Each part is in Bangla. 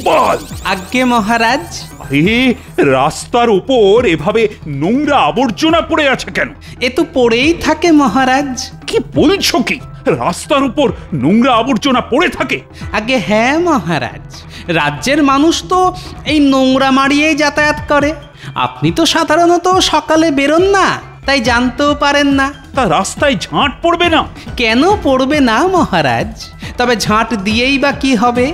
গোপাল! আজ্ঞে মহারাজ। আরে, রাস্তার উপর এভাবে নোংরা আবর্জনা পড়ে আছে কেন? এ তো পড়েই থাকে মহারাজ। কি বলছো কি? রাস্তার উপর নোংরা আবর্জনা পড়ে থাকে? আগে হ্যাঁ মহারাজ, রাজ্যের মানুষ তো এই নোংরা মারিয়েই যাতায়াত করে। আপনি তো সাধারণত সকালে বেরোন না, তাই জানতেও পারেন না। তা রাস্তায় ঝাঁট পড়বে না? কেন পড়বে না মহারাজ? তবে ঝাঁট দিয়েই বা কি হবে?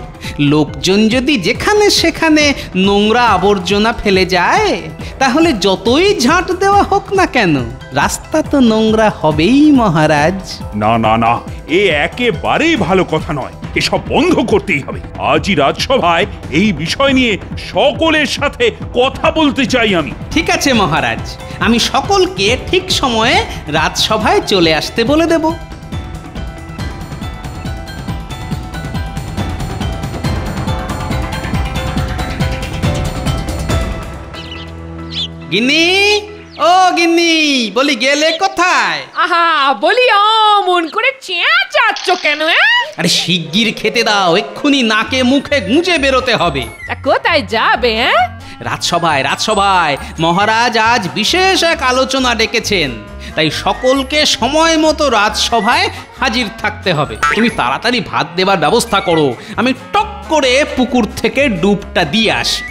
লোকজন যদি যেখানে সেখানে নোংরা আবর্জনা ফেলে যায়, তাহলে যতই ঝাঁট দেওয়া হোক না কেন, রাস্তা তো নোংরা হবেই মহারাজ। না না না, এ একেবারেই ভালো কথা নয়। এসব বন্ধ করতেই হবে। আজই রাজসভায় এই বিষয় নিয়ে সকলের সাথে কথা বলতে চাই আমি। ঠিক আছে মহারাজ, আমি সকলকে ঠিক সময়ে রাজসভায় চলে আসতে বলে দেব। গিন্নি, ও গিন্নি, বলি গেলে কোথায়? আহা, বলি অমন করে চেঁচাচ্ছ কেন? আরে শিগগির খেতে দাও, এক্ষুনি নাকে মুখে গুঁজে বেরোতে হবে। তা কোথায় যাবে? রাজসভায়, রাজসভায় মহারাজ আজ বিশেষ এক আলোচনা ডেকেছেন, তাই সকলকে সময় মতো রাজসভায় হাজির থাকতে হবে। তুমি তাড়াতাড়ি ভাত দেবার ব্যবস্থা করো, আমি টক করে পুকুর থেকে ডুবটা দিয়ে আসি।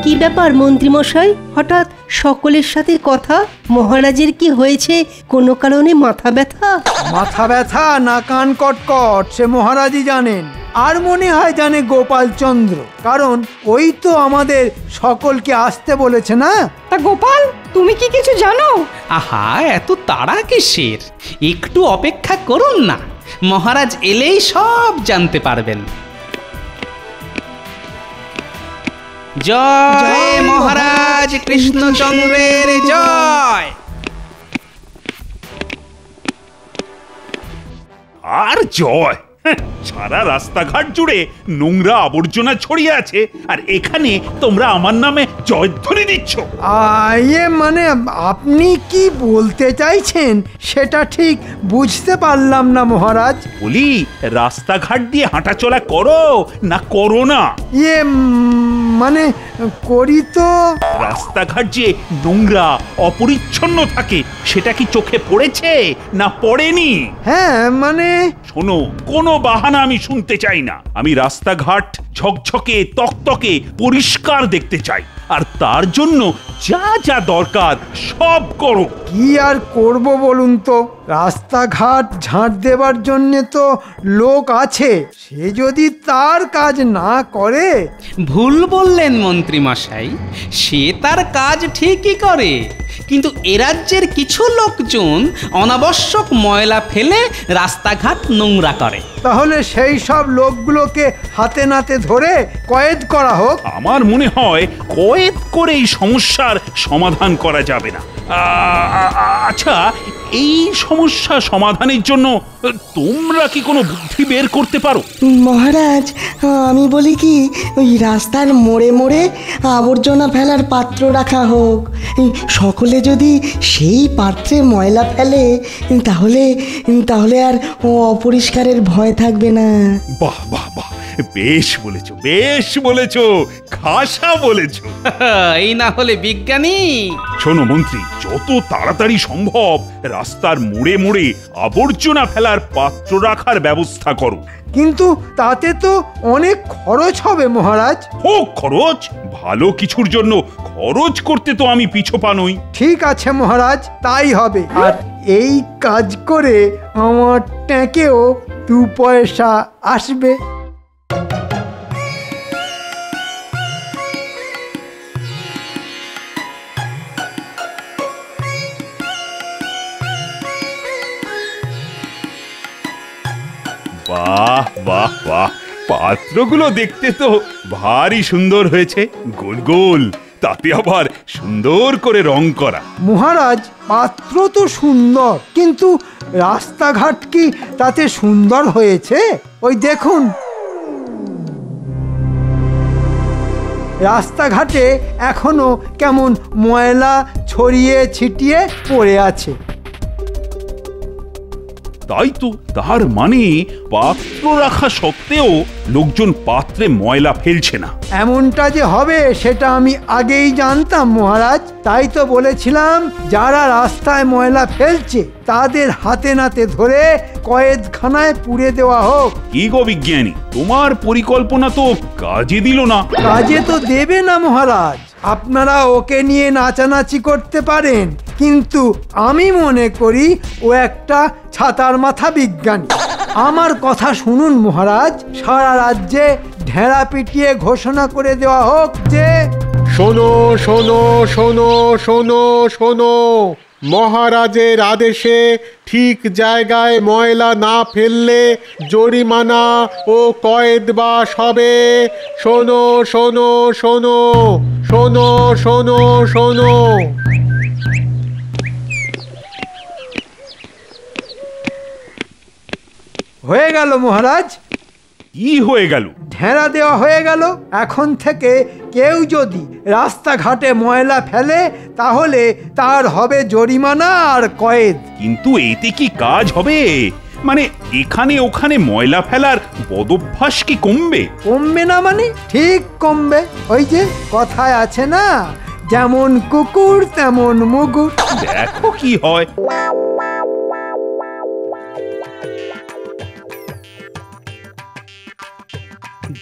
কি ব্যাপার মন্ত্রীমশাই, হঠাৎ সকলের সাথে কথা? মহারাজের কি হয়েছে? কোনো কারণে মাথা ব্যথা? মাথা ব্যথা না কান কটকট সে মহারাজই জানেন, আর মনে হয় জানে গোপালচন্দ্র, কারণ ওই তো আমাদের সকলকে আসতে বলেছে না। তা গোপাল, তুমি কি কিছু জানো? আহা, এত তাড়া কিসের? একটু অপেক্ষা করুন না, মহারাজ এলেই সব জানতে পারবেন। জয় মহারাজ কৃষ্ণচন্দ্রের জয়। আর জয়! সারা রাস্তাঘাট জুড়ে নোংরা আবর্জনা ছড়িয়ে আছে, আর এখানে তোমরা আমার নামে জয়ধ্বনি দিচ্ছ। মানে আপনি কি বলতে চাইছেন সেটা ঠিক বুঝতে পারলাম না মহারাজ। বলি, রাস্তাঘাট দিয়ে হাঁটাচলা করো না করো না? মানে করি তো। রাস্তাঘাট যে নোংরা অপরিচ্ছন্ন থাকে সেটা কি চোখে পড়েছে না পড়েনি? হ্যাঁ মানে শোনো, কোনো বাহানা আমি শুনতে চাই না। আমি রাস্তাঘাট ঝকঝকে তকতকে পরিষ্কার দেখতে চাই, আর তার জন্য যা যা দরকার সব করো। কি আর করব বলুন তো, রাস্তাঘাট ঝাঁট দেবার জন্য তো লোক আছে, সে যদি তার কাজ না করে। ভুল বললেন মন্ত্রী মশাই, সে তার কাজ ঠিকই করে, কিন্তু এ রাজ্যের কিছু লোকজন অনাবশ্যক ময়লা ফেলে রাস্তাঘাট নোংরা করে। তাহলে সেই সব লোকগুলোকে হাতে নাতে ধরে কয়েদ করা হোক। আমার মনে হয় কয়েদ করে এই সমস্যার সমাধান করা যাবে না। আচ্ছা, এই সমস্যা সমাধানের জন্য তোমরা কি কোনো বুদ্ধি বের করতে পারো? মহারাজ, আমি বলি কি, ওই রাস্তার মোড়ে মোড়ে আবর্জনা ফেলার পাত্র রাখা হোক। সকলে যদি সেই পাত্রে ময়লা ফেলে, তাহলে আর অপরিষ্কারের ভয় থাকবে না। বাহ বাহ বাহ, বেশ বলেছো, বেশ বলেছো, খাসা বলেছো। এই না হলে বিজ্ঞানী। শোনো মন্ত্রী, যত তাড়াতাড়ি সম্ভব রাস্তার মোড়ে মোড়ে আবর্জনা ফেলার পাত্র রাখার ব্যবস্থা করো। কিন্তু তাতে তো অনেক খরচ হবে মহারাজ। হোক খরচ, ভালো কিছুর জন্য খরচ করতে তো আমি পিছপা নই। ঠিক আছে মহারাজ, তাই হবে। আর এই কাজ করে আমার ট্যাঁকেও 2 পয়সা আসবে। বাহ বাহ বাহ, পাত্রগুলো দেখতে তো ভারী সুন্দর হয়েছে, গোল গোল, তাতে আবার সুন্দর করে রং করা। মহারাজ, পাত্র তো সুন্দর, কিন্তু রাস্তাঘাট কি তাতে সুন্দর হয়েছে? ওই দেখুন, রাস্তাঘাটে এখনো কেমন ময়লা ছড়িয়ে ছিটিয়ে পড়ে আছে। তাই তো, তার মানে পাত্র রাখা সত্ত্বেও লোকজন পাত্রে ময়লা ফেলছে না। এমনটা যে হবে সেটা আমি আগেই জানতাম মহারাজ, তাই তো বলেছিলাম যারা রাস্তায় ময়লা ফেলছে তাদের হাতে নাতে ধরে কয়েদখানায় পুরে দেওয়া হোক। কি গো বিজ্ঞানী, তোমার পরিকল্পনা তো কাজে দিল না। কাজে তো দেবে না মহারাজ, আপনারা ওকে নিয়ে নাচানাচি করতে পারেন, কিন্তু আমি মনে করি ও একটা ছাতার মাথা বিজ্ঞানী। আমার কথা শুনুন মহারাজ, সারা রাজ্যে ঢেড়া পিটিয়ে ঘোষণা করে দেওয়া হোক যে শোনো শোনো শোনো শোনো শোনো, মহারাজের আদেশে ঠিক জায়গায় ময়লা না ফেললে জরিমানা ও কয়েদবাস হবে। শোনো শোনো শোনো শোনো শোনো শোনো। হয়ে গেল মহারাজ, কি হয়ে গেল? ঢেড়া দেওয়া হয়ে গেল। এখন থেকে কেউ যদি রাস্তাঘাটে ময়লা ফেলে তাহলে তার হবে জরিমানা আর কয়েদ। কিন্তু এতে কি কাজ হবে? মানে এখানে ওখানে ময়লা ফেলার বদভ্যাস কি কমবে? কমবে না মানে? ঠিক কমবে। ওই যে কথায় আছে না, যেমন কুকুর তেমন মুগুর। দেখো কি হয়।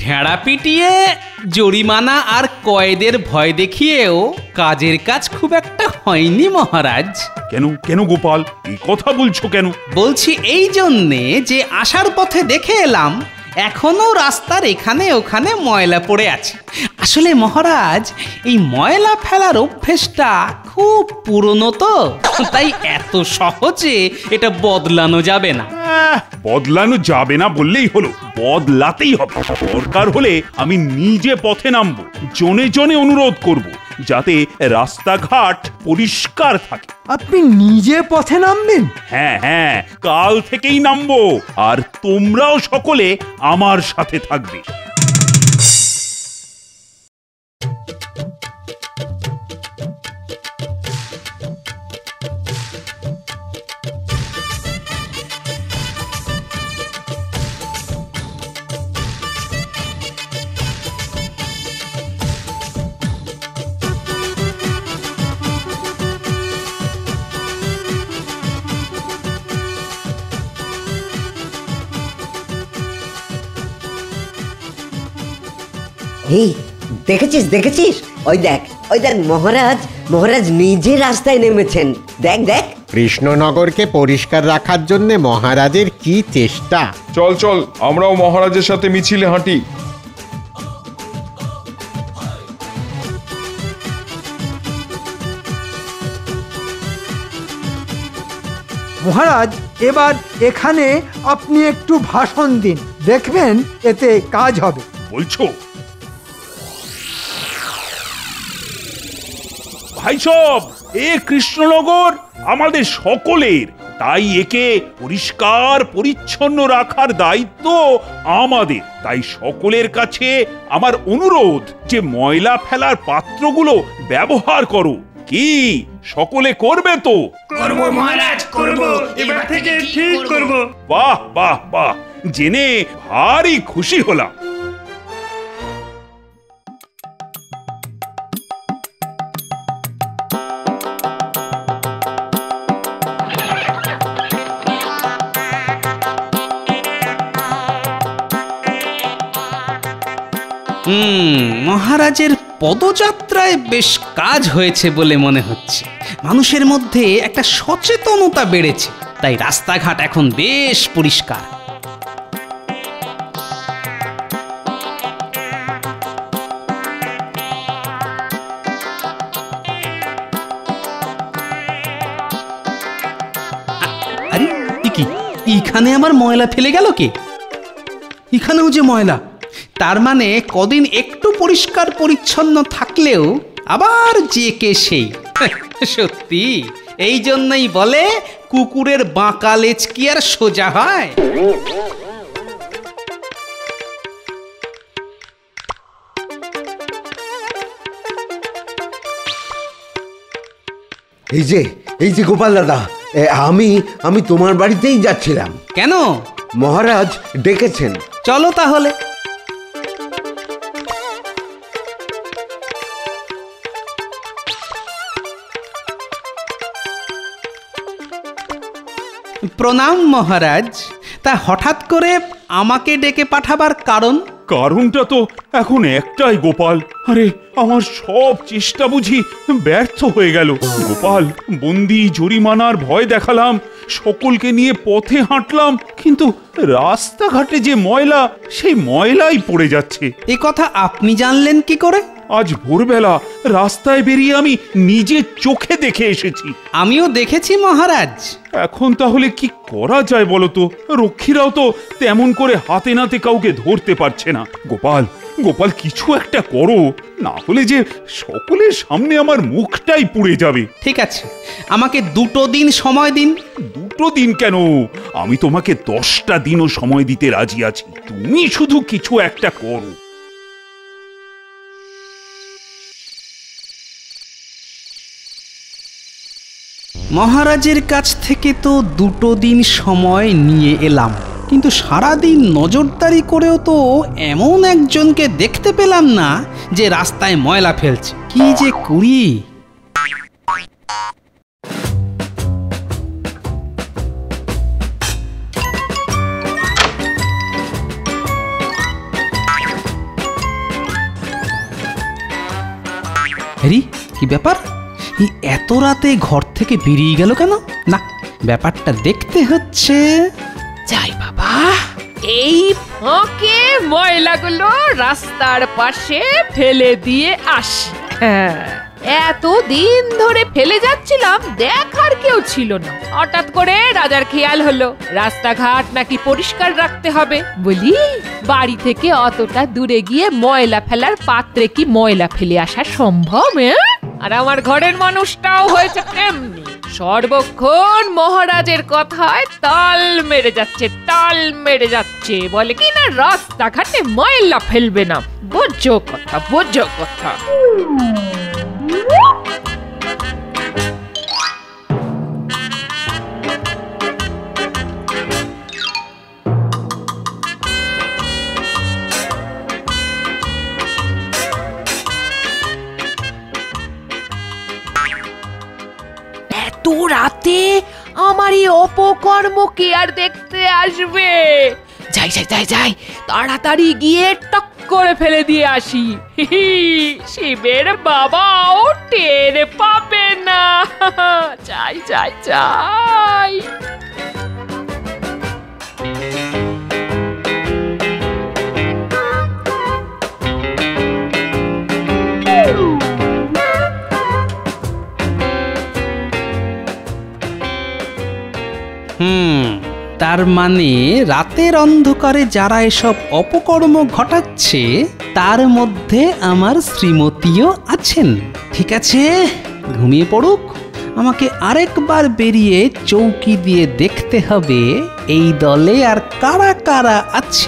ঢেড়া পিটিয়ে জরিমানা আর কয়েদের ভয় দেখিয়েও কাজের কাজ খুব একটা হয়নি মহারাজ। কেন কেন গোপাল, এই কথা বলছো কেন? বলছি এই জন্যে যে আসার পথে দেখে এলাম এখনো রাস্তার এখানে ওখানে ময়লা পড়ে আছে। আসলে মহারাজ, এই ময়লা ফেলার অভ্যেসটা খুব পুরনো তো, তাই এত সহজে এটা বদলানো যাবে না। বদলানো যাবে না বললেই হলো, বদলাতেই হবে। দরকার হলে আমি নিজে পথে নামবো, জনে জনে অনুরোধ করব যাতে রাস্তাঘাট পরিষ্কার থাকে। আপনি নিজে পথে নামবেন? হ্যাঁ হ্যাঁ, কাল থেকেই নামবো, আর তোমরাও সকলে আমার সাথে থাকবে। এই দেখেছিস দেখেছিস, ওই দেখ মহারাজ নিজে রাস্তায় নেমেছেন। দেখ দেখ, কৃষ্ণনগরকে পরিষ্কার রাখার জন্য মহারাজের কি চেষ্টা। চল চল, আমরাও মহারাজের সাথে মিছিলে হাঁটি। মহারাজ, এবার এখানে আপনি একটু ভাষণ দিন, দেখবেন এতে কাজ হবে। বলছো? ভাই সব, এ কৃষ্ণনগর আমাদের সকলের, তাই একে পরিষ্কার পরিচ্ছন্ন রাখার দায়িত্ব আমাদের। তাই সকলের কাছে আমার অনুরোধ যে ময়লা ফেলার পাত্রগুলো ব্যবহার করো। কি সকলে করবে তো? করব মহারাজ, করব, এবার থেকে ঠিক করব। বাহ বাহ বাহ, জেনে ভারী খুশি হলাম। মহারাজের পদযাত্রায় বেশ কাজ হয়েছে বলে মনে হচ্ছে। মানুষের মধ্যে একটা সচেতনতা বেড়েছে, তাই রাস্তাঘাট এখন বেশ পরিষ্কার। আরে কি, এখানে আমার ময়লা ফেলে গেল কে? এখানেও যে ময়লা, তার মানে কদিন একটু পরিষ্কার পরিচ্ছন্ন থাকলেও আবার যে কে সেই। সত্যি, এই জন্যই বলে কুকুরের বাঁকা লেজ কি আর সোজা হয়। এই যে গোপাল দাদা, আমি তোমার বাড়িতেই যাচ্ছিলাম। কেন? মহারাজ ডেকেছেন। চলো তাহলে। প্রণাম মহারাজ। তা হঠাৎ করে আমাকে ডেকে পাঠাবার কারণ? কারণটা তো এখন একটাই গোপাল। আরে আমার সব চেষ্টা বুঝি ব্যর্থ হয়ে গেল গোপাল। বন্দি জরিমানার ভয় দেখালাম, সকলকে নিয়ে পথে হাঁটলাম, কিন্তু রাস্তাঘাটে যে ময়লা, সেই ময়লাই পড়ে যাচ্ছে। এ কথা আপনি জানলেন কি করে? আজ ভোরবেলা রাস্তায় বেরিয়ে আমি নিজে চোখে দেখে এসেছি। আমিও দেখেছি মহারাজ। এখন তাহলে কি করা যায় বলো তো? রক্ষীরাও তো তেমন করে হাতে নাতে কাউকে ধরতে পারছে না। গোপাল গোপাল কিছু একটা করো, না হলে যে সকলের সামনে আমার মুখটাই পুড়ে যাবে। ঠিক আছে, আমাকে 2 দিন সময় দিন। 2 দিন কেন? আমি তোমাকে 10টা দিনও সময় দিতে রাজি আছি। তুমি শুধু কিছু একটা করো। মহারাজের কাছ থেকে তো 2 দিন সময় নিয়ে এলাম, কিন্তু সারাদিন নজরদারি করেও তো এমন একজনকে দেখতে পেলাম না যে রাস্তায় ময়লা ফেলছে। কি যে করি! হ্যারি, কি ব্যাপার? এত রাতে ঘর থেকে বেরিয়ে গেল কেন? না, ব্যাপারটা দেখতে হচ্ছে। যাই বাবা, এই ফাঁকে ময়লাগুলো রাস্তার পাশে ফেলে দিয়ে আসি। হ্যাঁ, এতদিন ধরে ফেলে যাচ্ছিলাম, দেখার কেউ ছিল না। হঠাৎ করে রাজার খেয়াল হলো রাস্তাঘাট নাকি পরিষ্কার রাখতে হবে। বলি, বাড়ি থেকে অতটা দূরে গিয়ে ময়লা ফেলার পাত্রে কি ময়লা ফেলে আসা সম্ভব? আর আমার ঘরের মানুষটাও হয়েছে তেমনি, সর্বক্ষণ মহারাজের কথায় তাল মেরে যাচ্ছে। বলে কি না রাস্তাঘাটে ময়লা ফেলবে না। বোঝো কথা। এত রাতে আমার এই অপকর্ম কে আর দেখতে আসবে? যাই, তাড়াতাড়ি গিয়ে টক করে ফেলে দিয়ে আসি। শিবের বাবাও টের পাবে না। যাই। তার মানে রাতের অন্ধকারে যারা এসব অপকর্ম ঘটাচ্ছে তার মধ্যে আমার শ্রীমতীও আছেন। ঠিক আছে, ঘুমিয়ে পড়ুক। আমাকে আরেকবার বেরিয়ে চৌকি দিয়ে দেখতে হবে এই দলে আর কারা কারা আছে।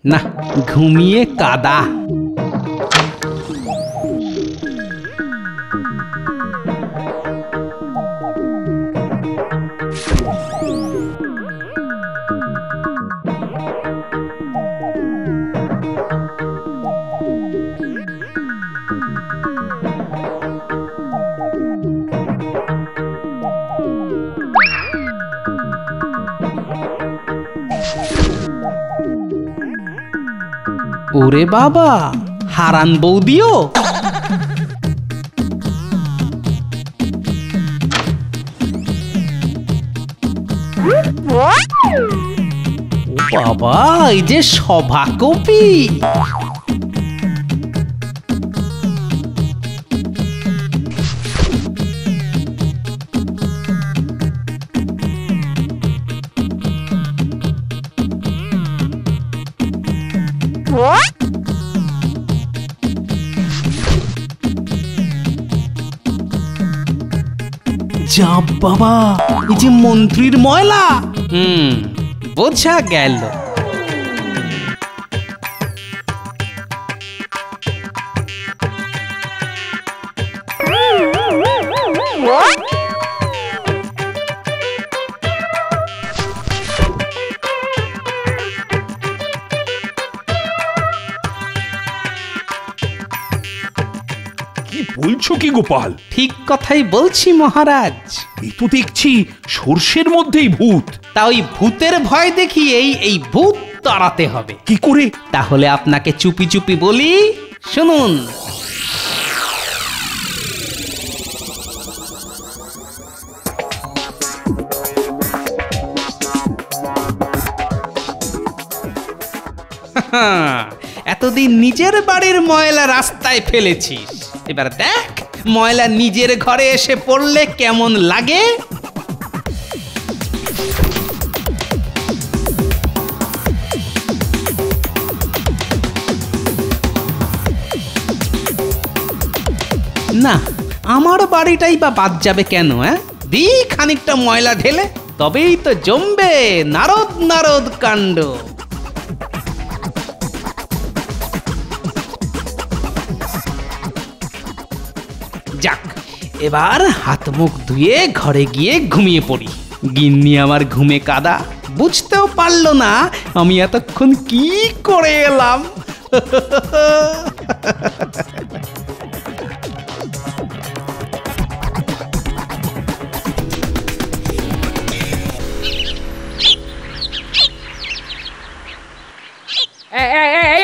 না, ঘুমিয়ে কাদা। ওরে বাবা, হারান বৌদিও! ও বাবা, এই যে সভাকবি! যা বাবা, এই যে মন্ত্রীর ময়লা। বোঝা গেল। কি বলছো কি গোপাল? ঠিক কথাই বলছি মহারাজ। এই তো দেখছি সর্ষের মধ্যেই ভূত। তা ওই ভূতের ভয় দেখিয়েই এই ভূত তাড়াতে হবে। কি করে? তাহলে আপনাকে চুপি চুপি বলি, শুনুন। এতদিন নিজের বাড়ির ময়লা রাস্তায় ফেলেছিস, এবার দেখ ময়লা নিজের ঘরে এসে পড়লে কেমন লাগে। না, আমার বাড়িটাই বা বাদ যাবে কেন? দি খানিকটা ময়লা ঢেলে, তবেই তো জমবে নারদ নারদ কাণ্ড। যাক, এবার হাত মুখ ধুয়ে ঘরে গিয়ে ঘুমিয়ে পড়ি। গিন্নি আমার ঘুমে কাদা, বুঝতেও পারলো না আমি এতক্ষণ কি করে এলাম।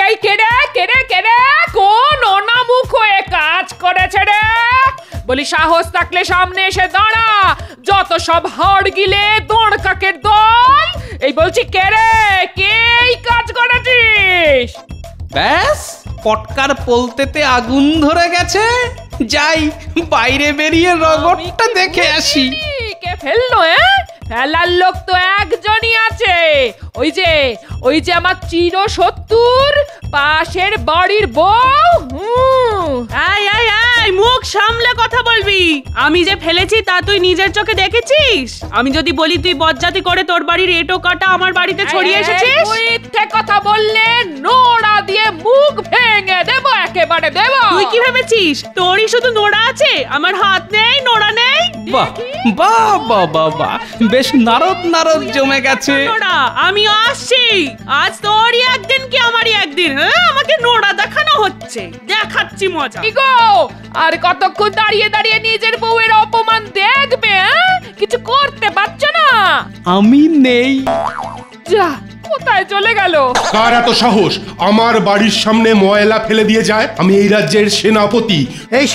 এই কেড়ে কোন অনামুখ হয়ে কাজ করেছে রে? বলি সাহস থাকলে সামনে এসে দাঁড়া, যত সব হাড় গিলে দোড় কাকের দল। এই বলছি কেড়ে, কে এই কাজ করেছিস? ব্যাস, পটকার পোলতেতে আগুন ধরে গেছে। যাই বাইরে বেরিয়ে রগরটা দেখে আসি। কে ফেললো? ফেলার লোক তো একজনই আছে, ওই যে আমার চিরশত্রুর পাশের বাড়ির বউ। মুখ সামলে কথা বলবি। আমি যে ফেলেছি তা তুই নিজের চোখে দেখেছিস? আমি যদি বলি তুই বজ্জাতি করে তোর বাড়ির এটো কাটা আমার বাড়িতে ছড়িয়ে এসেছিস? মিথ্যে কথা বললে নোড়া দিয়ে মুখ ভেঙে দেবো, একেবারে দেবো। তুই কি ভেবেছিস তোরই শুধু নোড়া আছে, আমার হাত নেই, নোড়া নেই? বাহ বাহ বাহ বাহ বাহ, বেশ নারদ নারদ জমে গেছে। নোড়া আমি আসছি, আজ তোরই একদিন কি আমারই একদিন। আমাকে নোড়া দেখানো হচ্ছে, দেখাচ্ছি মজা। গো, আর কতক্ষণ দাঁড়িয়ে দাঁড়িয়ে নিজের বউয়ের অপমান দেখবে? কিছু করতে পারছো না? আমি নেই। যা, কোথায় চলে গেল? কার এত সাহস আমার বাড়ির সামনে ময়লা ফেলে দিয়ে যায়? আমি এই রাজ্যের সেনাপতি। এই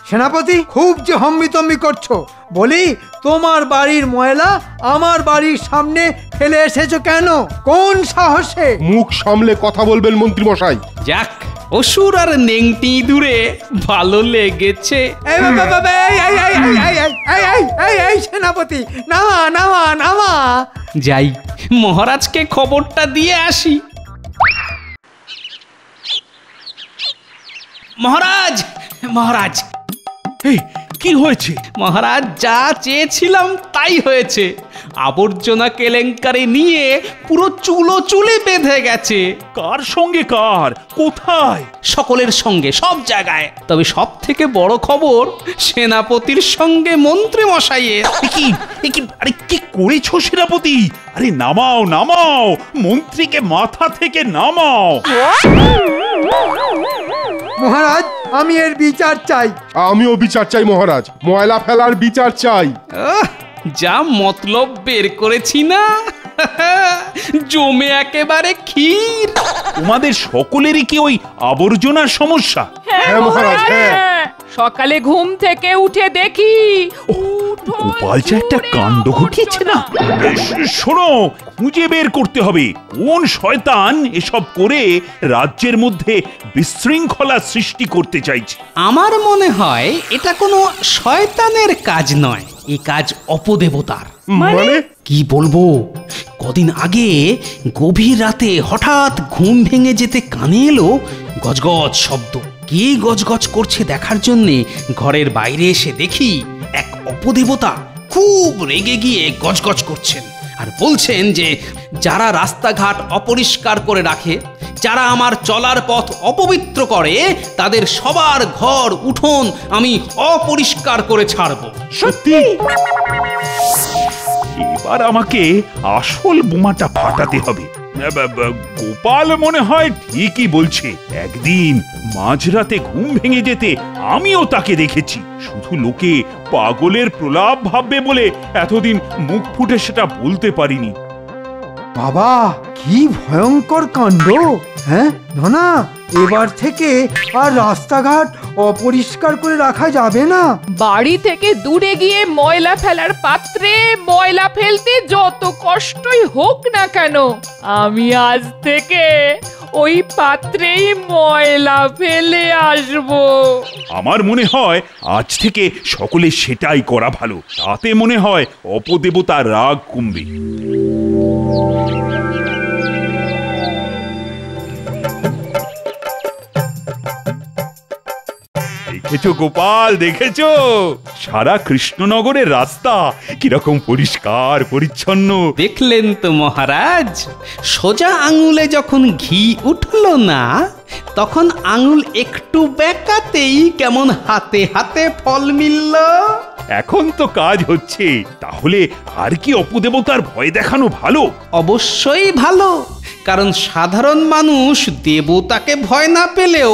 সেনাপতি খুব যে হম্বিতম্বি করছো। বলি, তোমার বাড়ির ময়লা আমার বাড়ির সামনে ফেলে এসেছো কেন? কোন সাহসে? মুখ সামলে কথা বলবেন মন্ত্রী মশাই। যাক, অসুর আর নেংটি দূরে ভালো লেগেছে। এই সেনাপতি, নামা। যাই মহারাজকে খবরটা দিয়ে আসি। মহারাজ, এই কি হয়েছে? মহারাজ, যা চেয়েছিলাম তাই হয়েছে। আবর্জনা কেলেঙ্কারি নিয়ে পুরো চুলে বেঁধে গেছে। কার সঙ্গে কার? কোথায়? সকলের সঙ্গে, সব জায়গায়। তবে সব থেকে বড় খবর সেনাপতির সঙ্গে মন্ত্রী মশাইয়ের। আরে কি করেছো সেনাপতি? আরে নামাও, মন্ত্রীকে মাথা থেকে নামাও। মহারাজ, আমি এর বিচার চাই। আমিও বিচার চাই মহারাজ, ময়লা ফেলার বিচার চাই। যা মতলব বের করেছি না, জমে একেবারে ক্ষীর। তোমাদের সকলেরই কি ওই আবর্জনার সমস্যা? হ্যাঁ মহারাজ, হ্যাঁ। সকালে ঘুম থেকে উঠে দেখি গোপাল যে একটা কাণ্ড ঘটিয়েছে না। শোনো, খুঁজে বের করতে হবে কোন শয়তান এসব করে রাজ্যের মধ্যে বিশৃঙ্খলা সৃষ্টি করতে চাইছে। আমার মনে হয় এটা কোনো শয়তানের কাজ নয়, এই কাজ অপদেবতার। মানে কি বলবো, কদিন আগে গভীর রাতে হঠাৎ ঘুম ভেঙে যেতে কানে এলো গজগজ শব্দ। কে গজগজ করছে দেখার জন্যে ঘরের বাইরে এসে দেখি এক অপদেবতা খুব রেগে গিয়ে গজগজ করছেন আর বলছেন যে যারা রাস্তাঘাট অপরিষ্কার করে রাখে, যারা আমার চলার পথ অপবিত্র করে, তাদের সবার ঘর উঠোন আমি অপরিষ্কার করে ছাড়বো। সত্যি? এবার আমাকে আসল বোমাটা ফাটাতে হবে। গোপাল মনে হয় ঠিকই বলছে। একদিন মাঝরাতে ঘুম ভেঙে যেতে আমিও তাকে দেখেছি। শুধু লোকে পাগলের প্রলাপ ভাববে বলে এতদিন মুখ ফুটে সেটা বলতে পারিনি। বাবা, কি ভয়ঙ্কর কাণ্ড! হ্যাঁ না, এবার থেকে আর রাস্তাঘাট অপরিষ্কার করে রাখা যাবে না। বাড়ি থেকে দূরে গিয়ে ময়লা ফেলার পাত্রে ময়লা ফেলতে যত কষ্টই হোক না কেন, আমি আজ থেকে ওই পাত্রেই ময়লা ফেলে আসবো। আমার মনে হয় আজ থেকে সকলে সেটাই করা ভালো। তাতে মনে হয় অপদেবতার রাগ কমবে। দেখেছো গোপাল, দেখেছো সারা কৃষ্ণনগরের রাস্তা কিরকম পরিষ্কার পরিচ্ছন্ন? দেখলেন তো মহারাজ, সোজা আঙুলে যখন ঘি উঠল না, তখন আঙুল একটু বেঁকাতেই কেমন হাতে হাতে ফল মিলল। এখন তো কাজ হচ্ছে। তাহলে আর কি অপদেবতার ভয় দেখানো ভালো? অবশ্যই ভালো, কারণ সাধারণ মানুষ দেবতাকে ভয় না পেলেও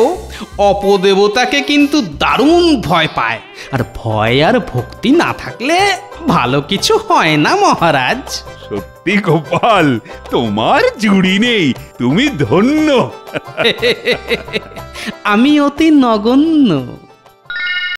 অপদেবতাকে কিন্তু দারুণ ভয় পায়। আর ভয় আর ভক্তি না থাকলে ভালো কিছু হয় না মহারাজ। সত্যি গোপাল, তোমার জুড়ি নেই, তুমি ধন্য। আমি অতি নগণ্য।